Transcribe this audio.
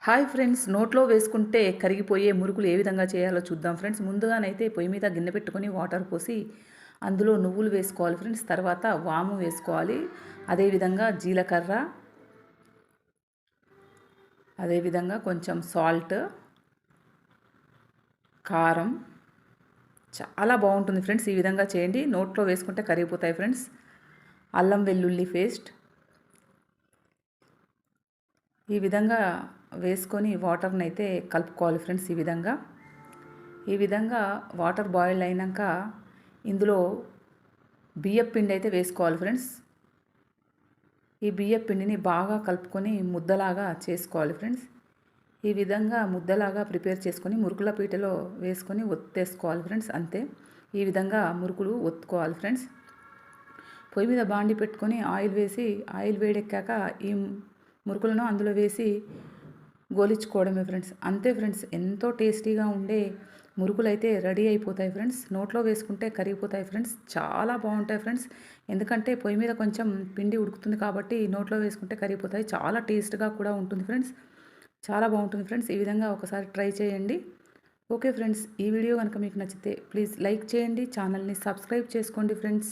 Hi friends, నోట్లో వేసుకుంటే కరిగిపోయే మురుకులు ఏ విధంగా చేయాలో చూద్దాం ఫ్రెండ్స్. ముందుగానైతే పొయ్యి మీద గిన్నె పెట్టుకొని వాటర్ పోసి అందులో నువ్వులు వేసుకోవాలి ఫ్రెండ్స్. తర్వాత వాము వేసుకోవాలి, అదేవిధంగా జీలకర్ర, అదేవిధంగా కొంచెం సాల్ట్, కారం. చాలా బాగుంటుంది ఫ్రెండ్స్. ఈ విధంగా చేయండి, నోట్లో వేసుకుంటే కరిగిపోతాయి ఫ్రెండ్స్. అల్లం వెల్లుల్లి పేస్ట్ ఈ విధంగా వేసుకొని వాటర్ని అయితే కలుపుకోవాలి ఫ్రెండ్స్. ఈ విధంగా వాటర్ బాయిల్ అయినాక ఇందులో బియ్యపు పిండి అయితే వేసుకోవాలి ఫ్రెండ్స్. ఈ బియ్యపు పిండిని బాగా కలుపుకొని ముద్దలాగా చేసుకోవాలి ఫ్రెండ్స్. ఈ విధంగా ముద్దలాగా ప్రిపేర్ చేసుకొని మురుకుల పీటలో వేసుకొని ఒత్తేసుకోవాలి ఫ్రెండ్స్. అంతే, ఈ విధంగా మురుకులు ఒత్తుకోవాలి ఫ్రెండ్స్. పొయ్యి మీద బాండి పెట్టుకొని ఆయిల్ వేసి, ఆయిల్ వేడెక్కాక ఈ మురుకులను అందులో వేసి గోలించుకోవడమే ఫ్రెండ్స్. అంతే ఫ్రెండ్స్, ఎంతో టేస్టీగా ఉండే మురుకులు అయితే రెడీ అయిపోతాయి ఫ్రెండ్స్. నోట్లో వేసుకుంటే కరిగిపోతాయి ఫ్రెండ్స్. చాలా బాగుంటాయి ఫ్రెండ్స్. ఎందుకంటే పొయ్యి మీద కొంచెం పిండి ఉడుకుతుంది కాబట్టి నోట్లో వేసుకుంటే కరిగిపోతాయి. చాలా టేస్ట్గా కూడా ఉంటుంది ఫ్రెండ్స్. చాలా బాగుంటుంది ఫ్రెండ్స్. ఈ విధంగా ఒకసారి ట్రై చేయండి. ఓకే ఫ్రెండ్స్, ఈ వీడియో కనుక మీకు నచ్చితే ప్లీజ్ లైక్ చేయండి, ఛానల్ని సబ్స్క్రైబ్ చేసుకోండి ఫ్రెండ్స్.